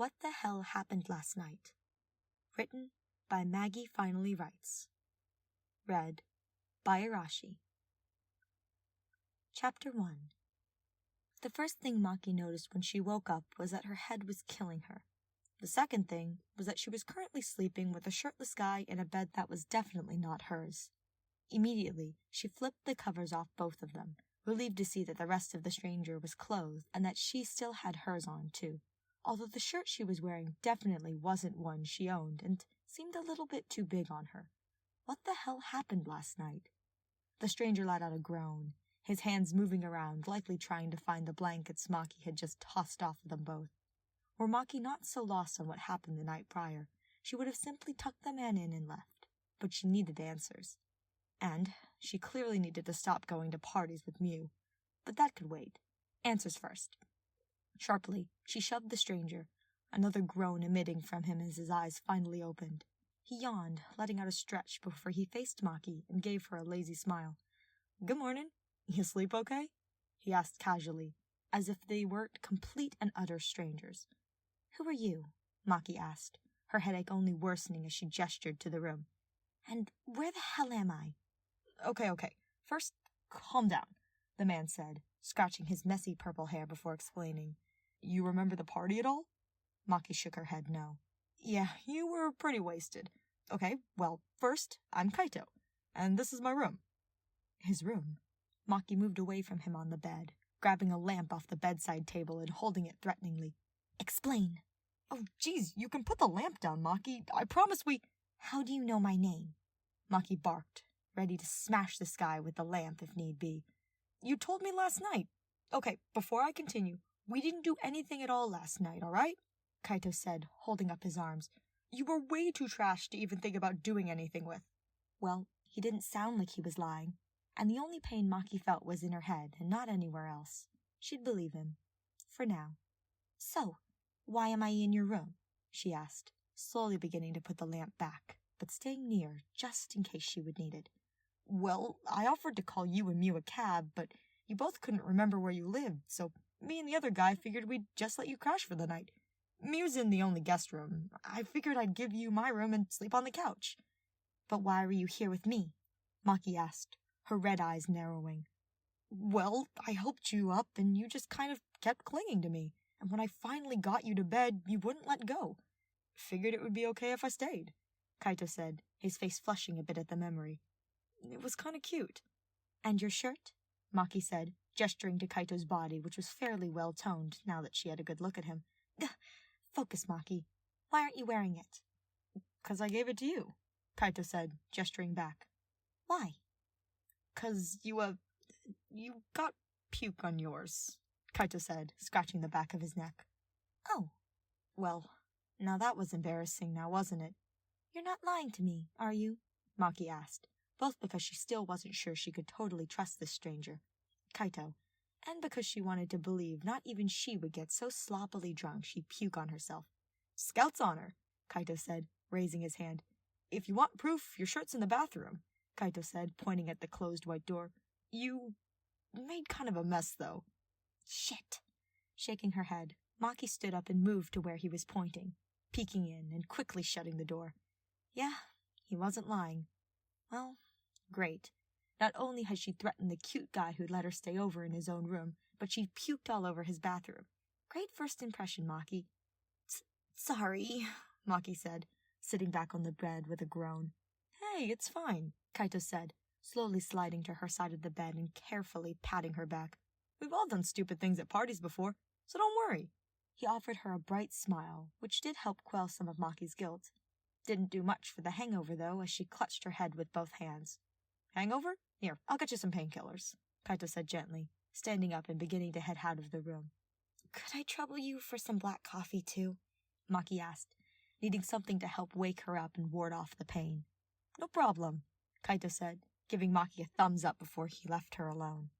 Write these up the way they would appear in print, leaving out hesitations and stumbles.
What the Hell Happened Last Night? Written by Maggie Finally Writes. Read by Arashi. Chapter 1. The first thing Maki noticed when she woke up was that her head was killing her. The second thing was that she was currently sleeping with a shirtless guy in a bed that was definitely not hers. Immediately, she flipped the covers off both of them, relieved to see that the rest of the stranger was clothed and that she still had hers on, too. Although the shirt she was wearing definitely wasn't one she owned and seemed a little bit too big on her. What the hell happened last night? The stranger let out a groan, his hands moving around, likely trying to find the blankets Maki had just tossed off of them both. Were Maki not so lost on what happened the night prior, she would have simply tucked the man in and left. But she needed answers. And she clearly needed to stop going to parties with Mew. But that could wait. Answers first. Sharply, she shoved the stranger, another groan emitting from him as his eyes finally opened. He yawned, letting out a stretch before he faced Maki and gave her a lazy smile. "Good morning. You sleep okay?" he asked casually, as if they were complete and utter strangers. "Who are you?" Maki asked, her headache only worsening as she gestured to the room. "And where the hell am I?" Okay. First, calm down," the man said, scratching his messy purple hair before explaining. "You remember the party at all?" Maki shook her head no. "Yeah, you were pretty wasted. Okay, well, first, I'm Kaito, and this is my room." His room? Maki moved away from him on the bed, grabbing a lamp off the bedside table and holding it threateningly. "Explain." "Oh, geez, you can put the lamp down, Maki. I promise we—" "How do you know my name?" Maki barked, ready to smash this guy with the lamp if need be. "You told me last night. Okay, before I continue, we didn't do anything at all last night, all right?" Kaito said, holding up his arms. "You were way too trash to even think about doing anything with." Well, he didn't sound like he was lying, and the only pain Maki felt was in her head and not anywhere else. She'd believe him. For now. "So, why am I in your room?" she asked, slowly beginning to put the lamp back, but staying near just in case she would need it. "Well, I offered to call you and Mew a cab, but you both couldn't remember where you lived, so me and the other guy figured we'd just let you crash for the night. Mew's in the only guest room. I figured I'd give you my room and sleep on the couch." "But why were you here with me?" Maki asked, her red eyes narrowing. "Well, I helped you up and you just kind of kept clinging to me, and when I finally got you to bed, you wouldn't let go. Figured it would be okay if I stayed," Kaito said, his face flushing a bit at the memory. "It was kind of cute." "And your shirt?" Maki said, gesturing to Kaito's body, which was fairly well-toned now that she had a good look at him. "Focus, Maki. Why aren't you wearing it?" "'Cause I gave it to you," Kaito said, gesturing back. "Why?" "'Cause you got puke on yours," Kaito said, scratching the back of his neck. "Oh. Well, now that was embarrassing, now wasn't it?" "You're not lying to me, are you?" Maki asked, both because she still wasn't sure she could totally trust this stranger, Kaito, and because she wanted to believe not even she would get so sloppily drunk she'd puke on herself. "Scout's honor," Kaito said, raising his hand. "If you want proof, your shirt's in the bathroom," Kaito said, pointing at the closed white door. "You made kind of a mess, though." "Shit." Shaking her head, Maki stood up and moved to where he was pointing, peeking in and quickly shutting the door. Yeah, he wasn't lying. Well, great. Not only had she threatened the cute guy who'd let her stay over in his own room, but she'd puked all over his bathroom. Great first impression, Maki. "Sorry," Maki said, sitting back on the bed with a groan. "Hey, it's fine," Kaito said, slowly sliding to her side of the bed and carefully patting her back. "We've all done stupid things at parties before, so don't worry." He offered her a bright smile, which did help quell some of Maki's guilt. Didn't do much for the hangover, though, as she clutched her head with both hands. "Hangover? Here, I'll get you some painkillers," Kaito said gently, standing up and beginning to head out of the room. "Could I trouble you for some black coffee, too?" Maki asked, needing something to help wake her up and ward off the pain. "No problem," Kaito said, giving Maki a thumbs up before he left her alone.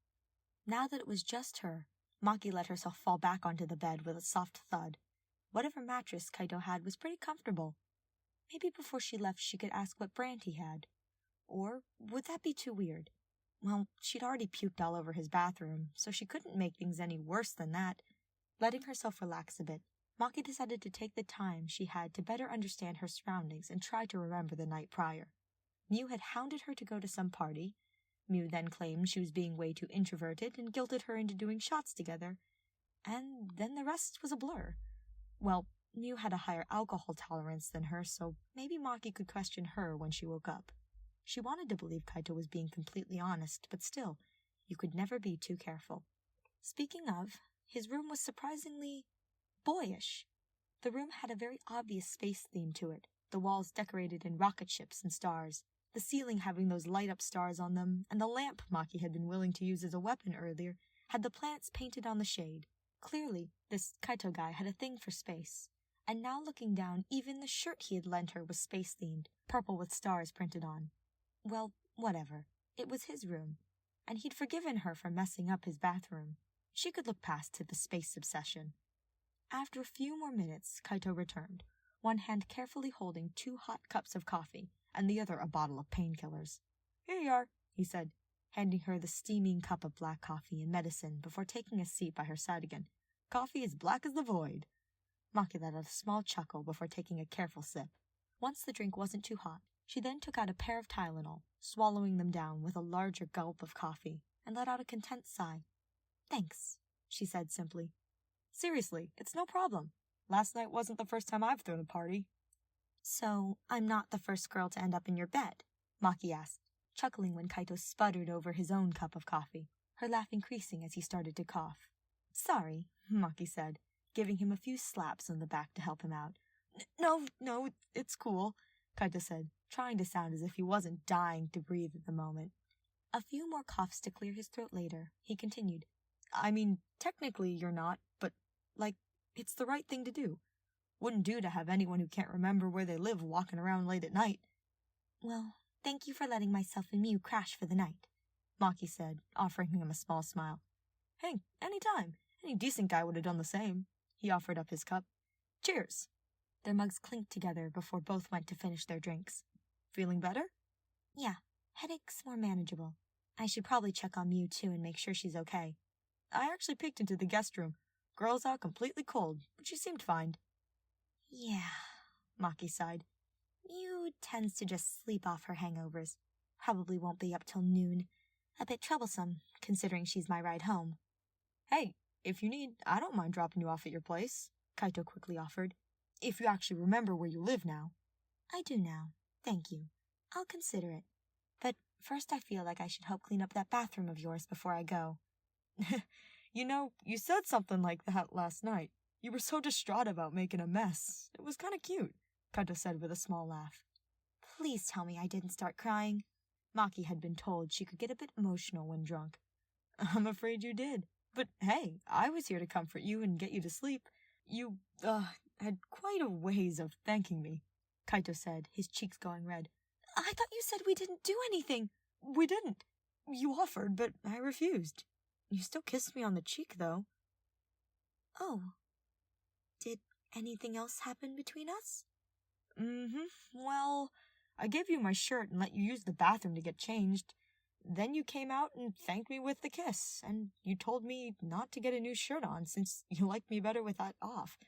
Now that it was just her, Maki let herself fall back onto the bed with a soft thud. Whatever mattress Kaito had was pretty comfortable. Maybe before she left she could ask what brand he had. Or would that be too weird? Well, she'd already puked all over his bathroom, so she couldn't make things any worse than that. Letting herself relax a bit, Maki decided to take the time she had to better understand her surroundings and try to remember the night prior. Miu had hounded her to go to some party. Miu then claimed she was being way too introverted and guilted her into doing shots together. And then the rest was a blur. Well, Miu had a higher alcohol tolerance than her, so maybe Maki could question her when she woke up. She wanted to believe Kaito was being completely honest, but still, you could never be too careful. Speaking of, his room was surprisingly boyish. The room had a very obvious space theme to it, the walls decorated in rocket ships and stars, the ceiling having those light-up stars on them, and the lamp Maki had been willing to use as a weapon earlier had the planets painted on the shade. Clearly, this Kaito guy had a thing for space. And now looking down, even the shirt he had lent her was space-themed, purple with stars printed on. Well, whatever. It was his room, and he'd forgiven her for messing up his bathroom. She could look past the space obsession. After a few more minutes, Kaito returned, one hand carefully holding 2 hot cups of coffee, and the other a bottle of painkillers. "Here you are," he said, handing her the steaming cup of black coffee and medicine before taking a seat by her side again. "Coffee as black as the void." Maki let out a small chuckle before taking a careful sip. Once the drink wasn't too hot, she then took out a pair of Tylenol, swallowing them down with a larger gulp of coffee, and let out a content sigh. "Thanks," she said simply. "Seriously, it's no problem. Last night wasn't the first time I've thrown a party." "So, I'm not the first girl to end up in your bed?" Maki asked, chuckling when Kaito sputtered over his own cup of coffee, her laugh increasing as he started to cough. "Sorry," Maki said, giving him a few slaps on the back to help him out. No, it's cool," Kaito said, trying to sound as if he wasn't dying to breathe at the moment. A few more coughs to clear his throat later, he continued. "I mean, technically you're not, but, it's the right thing to do. Wouldn't do to have anyone who can't remember where they live walking around late at night." "Well, thank you for letting myself and Miu crash for the night," Maki said, offering him a small smile. "Hey, anytime. Any decent guy would have done the same." He offered up his cup. "Cheers." Their mugs clinked together before both went to finish their drinks. "Feeling better?" "Yeah, headache's more manageable. I should probably check on Miu too and make sure she's okay." "I actually peeked into the guest room. Girl's out completely cold, but she seemed fine." "Yeah," Maki sighed. "Miu tends to just sleep off her hangovers. Probably won't be up till noon. A bit troublesome, considering she's my ride home." "Hey, if you need, I don't mind dropping you off at your place," Kaito quickly offered. "If you actually remember where you live now." "I do now. Thank you. I'll consider it. But first I feel like I should help clean up that bathroom of yours before I go." You said something like that last night. You were so distraught about making a mess. It was kind of cute," Kaito said with a small laugh. "Please tell me I didn't start crying." Maki had been told she could get a bit emotional when drunk. "I'm afraid you did. But hey, I was here to comfort you and get you to sleep. You, had quite a ways of thanking me," Kaito said, his cheeks going red. "I thought you said we didn't do anything." "We didn't. You offered, but I refused. You still kissed me on the cheek, though." "Oh. Did anything else happen between us?" Well, I gave you my shirt and let you use the bathroom to get changed. Then you came out and thanked me with the kiss, and you told me not to get a new shirt on since you liked me better with that off.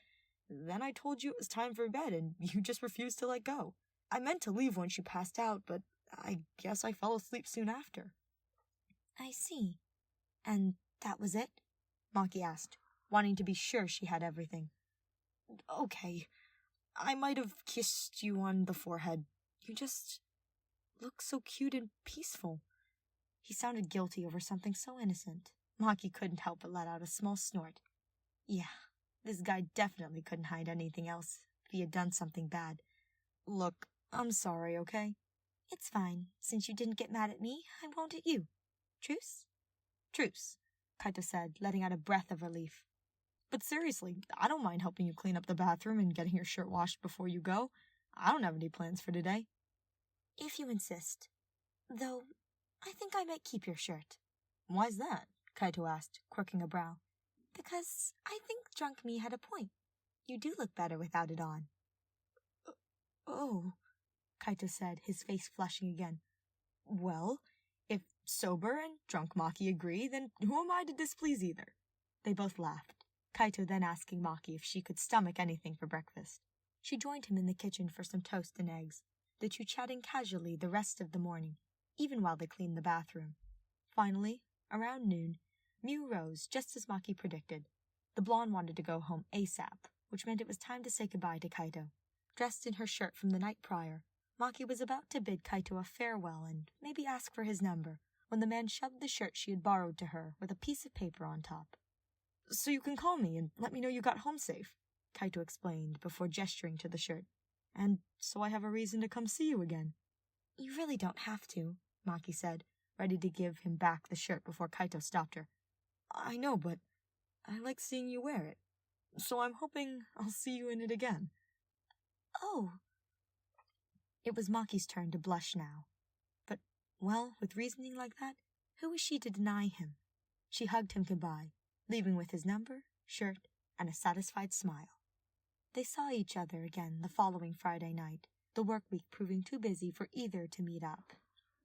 Then I told you it was time for bed, and you just refused to let go. I meant to leave when she passed out, but I guess I fell asleep soon after." "I see. And that was it?" Maki asked, wanting to be sure she had everything. "Okay, I might have kissed you on the forehead. You just look so cute and peaceful." He sounded guilty over something so innocent. Maki couldn't help but let out a small snort. Yeah, this guy definitely couldn't hide anything else if he had done something bad. "Look, I'm sorry, okay?" "It's fine. Since you didn't get mad at me, I won't at you. Truce?" "Truce," Kaito said, letting out a breath of relief. "But seriously, I don't mind helping you clean up the bathroom and getting your shirt washed before you go. I don't have any plans for today." "If you insist. Though, I think I might keep your shirt." "Why's that?" Kaito asked, quirking a brow. "Because I think drunk me had a point. You do look better without it on." "Oh," Kaito said, his face flushing again. "Well, if sober and drunk Maki agree, then who am I to displease either?" They both laughed. Kaito then asking Maki if she could stomach anything for breakfast. She joined him in the kitchen for some toast and eggs, the two chatting casually the rest of the morning, even while they cleaned the bathroom. Finally, around noon, Miu rose just as Maki predicted. The blonde wanted to go home ASAP, which meant it was time to say goodbye to Kaito. Dressed in her shirt from the night prior, Maki was about to bid Kaito a farewell and maybe ask for his number, when the man shoved the shirt she had borrowed to her with a piece of paper on top. "So you can call me and let me know you got home safe," Kaito explained before gesturing to the shirt. "And so I have a reason to come see you again." "You really don't have to," Maki said, ready to give him back the shirt before Kaito stopped her. "I know, but I like seeing you wear it, so I'm hoping I'll see you in it again." "Oh." It was Maki's turn to blush now. But, well, with reasoning like that, who was she to deny him? She hugged him goodbye, leaving with his number, shirt, and a satisfied smile. They saw each other again the following Friday night, the work week proving too busy for either to meet up.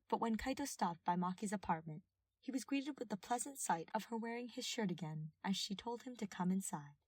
But when Kaito stopped by Maki's apartment, he was greeted with the pleasant sight of her wearing his shirt again as she told him to come inside.